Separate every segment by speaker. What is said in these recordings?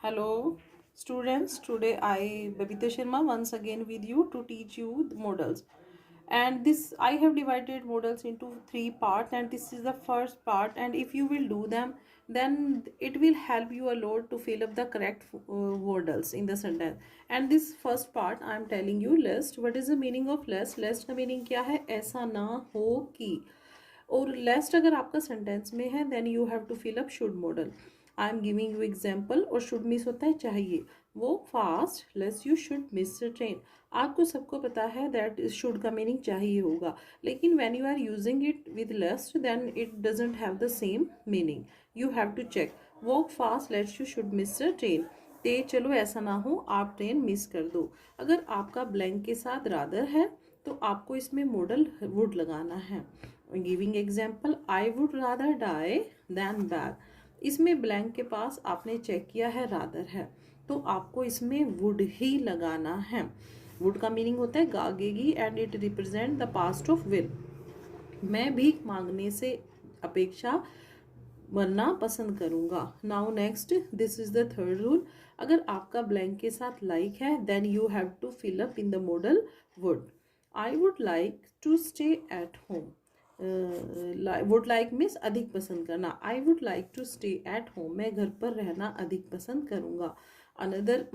Speaker 1: Hello students, today I Babita Sharma once again with you to teach you the models. And this I have divided models into three parts, and this is the first part, and if you will do them then it will help you a lot to fill up the correct models in the sentence. And this first part I am telling you lest. What is the meaning of lest? Lest का meaning क्या है? ऐसा ना हो कि, और लेस्ट अगर आपका सेंटेंस में है then you have to fill up should modal. I am giving you example. और शुड मिस होता है चाहिए. वो fast lest you should miss train. आपको सबको पता है दैट शुड का मीनिंग चाहिए होगा, लेकिन when you are using it with lest then it doesn't have the same meaning. You have to check. Walk fast लेट्स यू शुड मिस ट्रेन. तेज चलो ऐसा ना हो आप ट्रेन मिस कर दो. अगर आपका ब्लैंक के साथ रादर है तो आपको इसमें मॉडल वुड लगाना है. Giving example, I would rather die than beg. इसमें ब्लैंक के पास आपने चेक किया है रादर है, तो आपको इसमें वुड ही लगाना है. वुड का मीनिंग होता है गागेगी and it represent the past of will. मैं भीख मांगने से अपेक्षा मरना पसंद करूंगा. Now next, this is the third rule. अगर आपका ब्लैंक के साथ लाइक है then you have to fill up in the modal would. I would like to stay at home. Would like means अधिक पसंद करना. I would like to stay at home. मैं घर पर रहना अधिक पसंद करूँगा. Another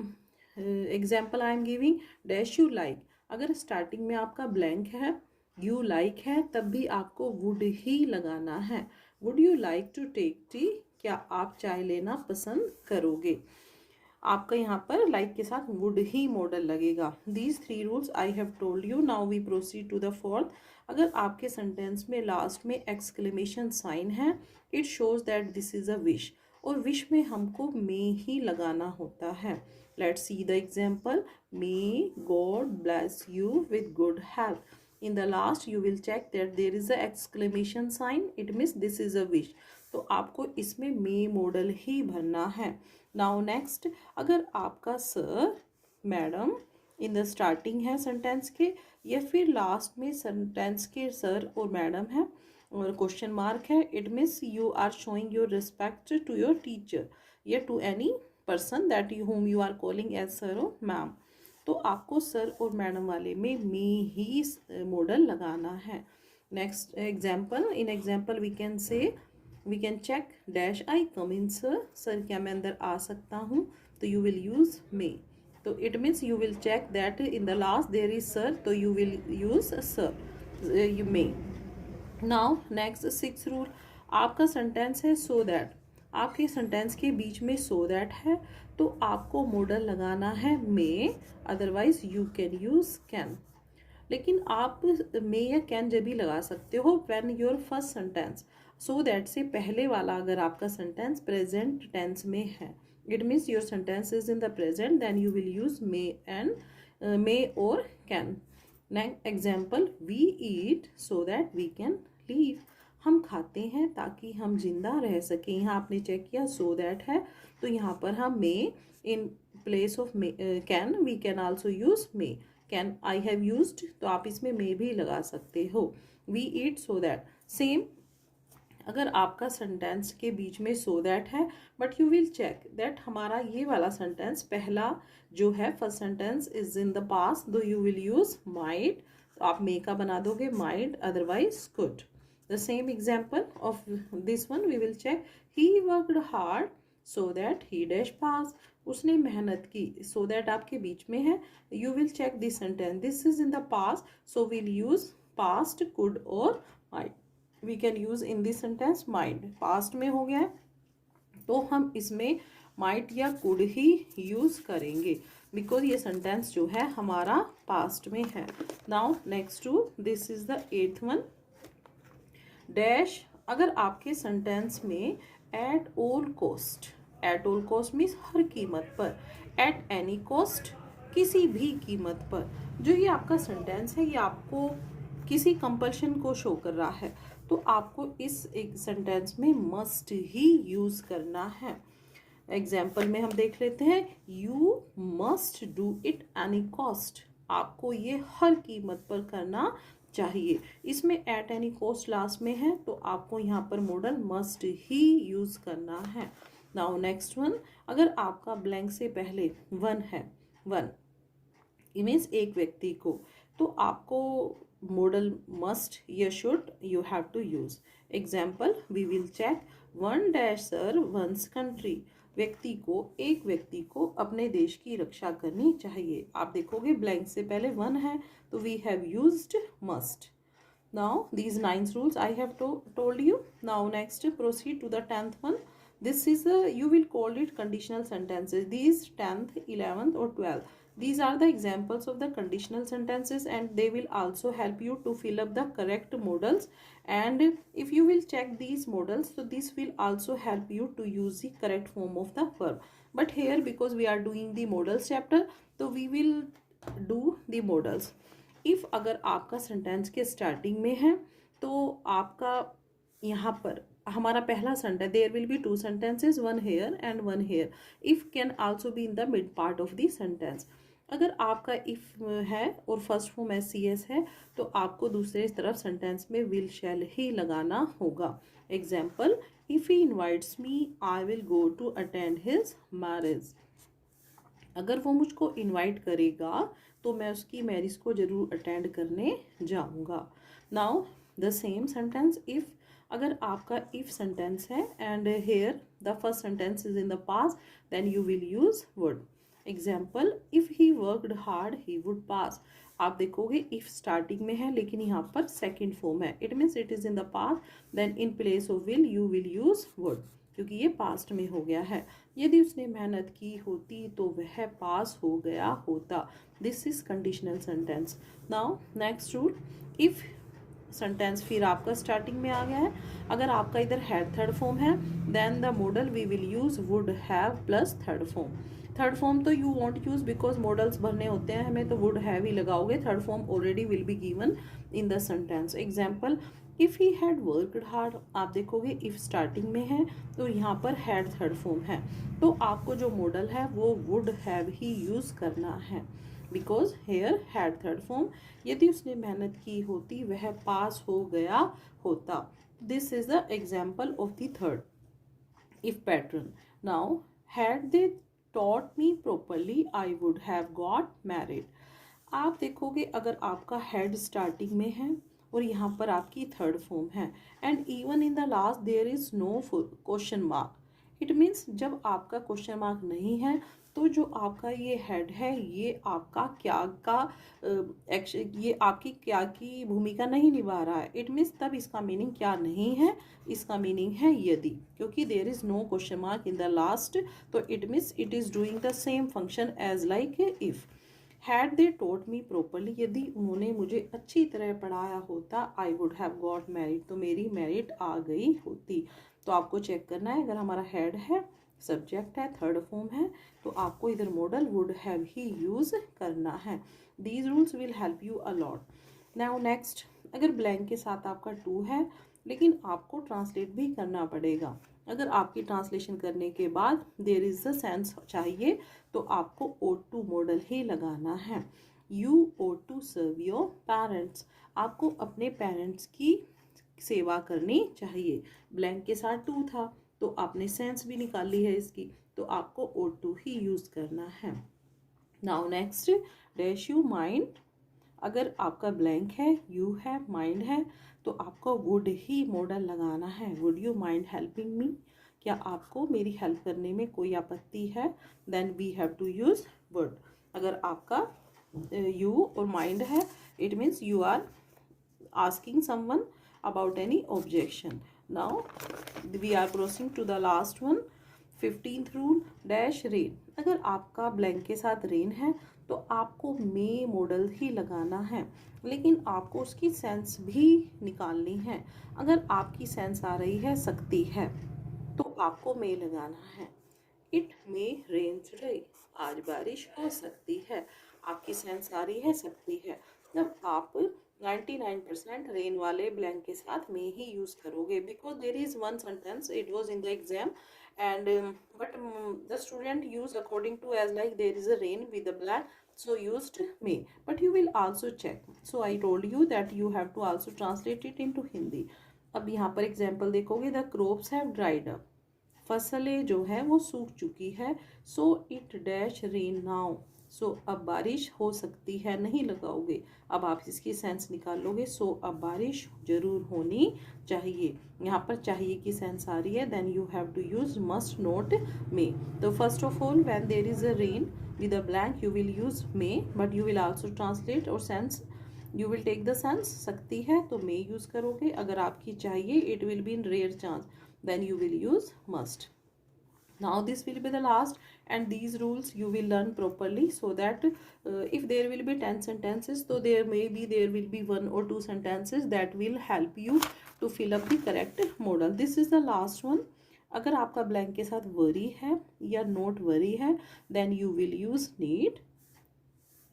Speaker 1: example I am giving, dash you like. अगर स्टार्टिंग में आपका ब्लैंक है, यू लाइक है, तब भी आपको वुड ही लगाना है. Would you like to take tea. क्या आप चाय लेना पसंद करोगे. आपका यहाँ पर लाइक के साथ वुड ही मॉडल लगेगा. These three rules I have told you. Now we proceed to the fourth. अगर आपके सेंटेंस में लास्ट में एक्सक्लेमेशन साइन है, it shows that this is a wish. और विश में हमको मे ही लगाना होता है. Let's see the example. May God bless you with good health. In the last you will check that there is a exclamation sign. It means this is a wish. तो आपको इसमें मे model ही भरना है. Now next, अगर आपका sir madam in the starting है sentence के, या फिर लास्ट में सेंटेंस के सर और मैडम है और क्वेश्चन मार्क है, it means you are showing your respect to your teacher या to any person that you whom you are calling as sir or ma'am. तो आपको सर और मैडम वाले में मे ही मॉडल लगाना है. Next example, in example we can say, we can check dash I come in sir. Sir क्या मैं अंदर आ सकता हूँ. तो यू विल यूज मे. तो it means you will check that in the last there is sir, तो you will use sir you may. Now next six rule. आपका sentence है सो दैट. आपके सेंटेंस के बीच में सो दैट है, तो आपको मॉडल लगाना है may. Otherwise you can use can. लेकिन आप मे या कैन जब भी लगा सकते हो when your first sentence so that से पहले वाला अगर आपका सेंटेंस प्रेजेंट टेंस में है, it means your sentence is in the present, then you will use may and may और can. Next example, we eat so that we can leave. हम खाते हैं ताकि हम जिंदा रह सकें. यहाँ आपने चेक किया सो दैट है, तो यहाँ पर हम may in place of may can, we can also use may. Can I have used, तो आप इसमें मे भी लगा सकते हो. We eat so that. Same अगर आपका सेंटेंस के बीच में सो दैट है, but you will check that हमारा ये वाला सेंटेंस पहला जो है first sentence is in the past, though you will use might. तो आप मे का बना दोगे might, otherwise could. The same example of this one we will check. He worked hard so that he dash pass. उसने मेहनत की. so that आपके बीच में है. You will check this sentence. This is in the past, so we'll use past, could or might. We can use in this sentence might. past में हो गया है, तो हम इसमें might या could ही use करेंगे because ये sentence जो है हमारा past में है. Now next to this is the eighth one. Dash. अगर आपके सेंटेंस में at all cost, at all cost means हर कीमत पर, एट एनी कॉस्ट किसी भी कीमत पर, जो ये आपका सेंटेंस है ये आपको किसी कंपल्शन को शो कर रहा है, तो आपको इस एक सेंटेंस में मस्ट ही यूज करना है. एग्जाम्पल में हम देख लेते हैं. You must do it any cost. आपको ये हर कीमत पर करना चाहिए. इसमें एट एनी कॉस्ट लास्ट में है, तो आपको यहाँ पर मॉडल मस्ट ही यूज करना है. नाउ नेक्स्ट वन, अगर आपका ब्लैंक से पहले वन है, वन मीन्स एक व्यक्ति को, तो आपको मॉडल मस्ट या should you have to use. Example, we will check one dash sir once country. एक व्यक्ति को अपने देश की रक्षा करनी चाहिए। आप देखोगे ब्लैंक से पहले वन है तो we have used must. Now these 9 rules I have told you. Now next proceed to the 10th one. This is you will call it conditional sentences. These 10th, 11th or 12th. These are the examples of the conditional sentences and they will also help you to fill up the correct modals. And if you will check these modals, so this will also help you to use the correct form of the verb. But here because we are doing the modals chapter, so we will do the modals. If अगर आपका sentence के starting में है तो आपका यहाँ पर हमारा पहला sentence, there will be two sentences, one here and one here. If can also be in the mid part of the sentence. अगर आपका इफ़ है और first form S C S है तो आपको दूसरे तरफ सेंटेंस में विल शैल ही लगाना होगा। Example, if he invites me I will go to attend his marriage. अगर वो मुझको इनवाइट करेगा तो मैं उसकी मैरिज को ज़रूर अटेंड करने जाऊंगा। Now the same sentence if, अगर आपका इफ़ सेंटेंस है and here the first sentence is in the past, then you will use would. Example, if he worked hard he would pass. आप देखोगे if starting में है लेकिन यहाँ पर सेकेंड फॉर्म है, it means it is in the past, then in place of will you will use would, क्योंकि ये पास्ट में हो गया है। यदि उसने मेहनत की होती तो वह पास हो गया होता। This is conditional sentence. Now next rule, if sentence फिर आपका स्टार्टिंग में आ गया है, अगर आपका इधर हैड थर्ड फॉर्म है, then the model we will use would have plus third form. Third form तो you want use because models भरने होते हैं हमें, तो वुड हैव ही लगाओगे। Third form already will be given in the sentence. Example, if he had worked hard. आप देखोगे इफ़ स्टार्टिंग में है तो यहाँ पर हैड थर्ड फॉर्म है, तो आपको जो मॉडल है वो वुड हैव ही यूज़ करना है because here had third form. यदि उसने मेहनत की होती वह पास हो गया होता। This is the example of the third if pattern. Now, had they taught me properly I would have got married. आप देखोगे अगर आपका हैड स्टार्टिंग में है और यहाँ पर आपकी थर्ड फॉर्म है and even in the last there is no question mark, it means जब आपका क्वेश्चन मार्क नहीं है तो जो आपका ये हेड है ये आपका क्या का एक्शन, ये आपकी क्या की भूमिका नहीं निभा रहा है। इट मीन्स तब इसका मीनिंग क्या नहीं है, इसका मीनिंग है यदि, क्योंकि there is no question mark in the last, तो it means it is doing the same function as like if. Had they taught me properly, यदि उन्होंने मुझे अच्छी तरह पढ़ाया होता, I would have got married, तो मेरी मैरिड आ गई होती। तो आपको चेक करना है, अगर हमारा हेड है, सब्जेक्ट है, थर्ड फॉर्म है, तो आपको इधर model would have he use करना है। These rules will help you a lot. Now next, अगर ब्लैंक के साथ आपका टू है लेकिन आपको ट्रांसलेट भी करना पड़ेगा। अगर आपकी ट्रांसलेशन करने के बाद देयर इज अ सेंस चाहिए तो आपको ought to मॉडल ही लगाना है। You ought to serve your parents, आपको अपने पेरेंट्स की सेवा करनी चाहिए। ब्लैंक के साथ टू था तो आपने सेंस भी निकाली है इसकी, तो आपको ought to ही यूज करना है। Now next, dash you mind. अगर आपका ब्लैंक है, यू है, माइंड है, तो आपको वुड ही मॉडल लगाना है। Would you mind helping me, क्या आपको मेरी हेल्प करने में कोई आपत्ति है, then we have to use would. अगर आपका यू और माइंड है, it means you are asking someone about any objection. Now we are proceeding to the last one, 15th rule, dash rain. अगर आपका ब्लैंक के साथ रेन है तो आपको मे मॉडल ही लगाना है, लेकिन आपको उसकी सेंस भी निकालनी है। अगर आपकी सेंस आ रही है सकती है तो आपको मे लगाना है। इट मे रेन टुडे, आज बारिश हो सकती है। आपकी सेंस आ रही है सकती है, तब आप 99% रेन वाले ब्लैंक के साथ में ही यूज करोगे because there is one sentence it was in the exam and but the student used according to as like there is a rain with the blank, so used may, but you will also check, so I told you that you have to also translate it into Hindi. अब यहाँ पर example देखोगे, the crops have dried up, फसलें जो है वो सूख चुकी है। So it dash rain now. सो अब बारिश हो सकती है, नहीं लगाओगे, अब आप इसकी सेंस निकालोगे। सो अब बारिश जरूर होनी चाहिए, यहाँ पर चाहिए की सेंस आ रही है। Then you have to use must not may. तो first of all when there is a rain with a blank you will use may, but you will also translate or sense, you will take the sense सकती है तो may use करोगे। अगर आपकी चाहिए it will be in rare chance, then you will use must. Now this will be the last, and these rules you will learn properly, so that if there will be 10 sentences, so there will be one or two sentences that will help you to fill up the correct modal. This is the last one. अगर आपका blank के साथ worry है या not worry है, then you will use need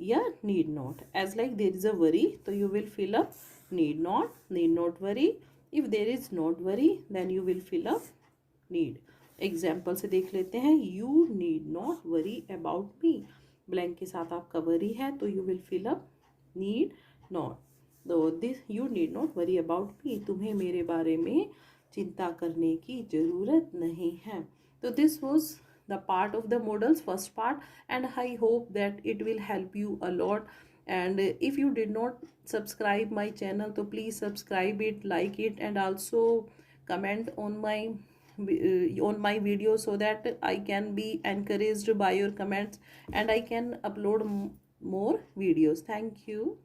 Speaker 1: या need not. As like there is a worry, so you will fill up need not worry. If there is not worry, then you will fill up need. Example से देख लेते हैं। You need not worry about me, blank के साथ आपका worry है तो you will fill up need not. तो this you need not worry about me, तुम्हें मेरे बारे में चिंता करने की ज़रूरत नहीं है। तो this was the part of the modals, first part, and I hope that it will help you a lot. And if you did not subscribe my channel, so please subscribe it, like it, and also comment on my video, so that I can be encouraged by your comments and I can upload more videos. Thank you.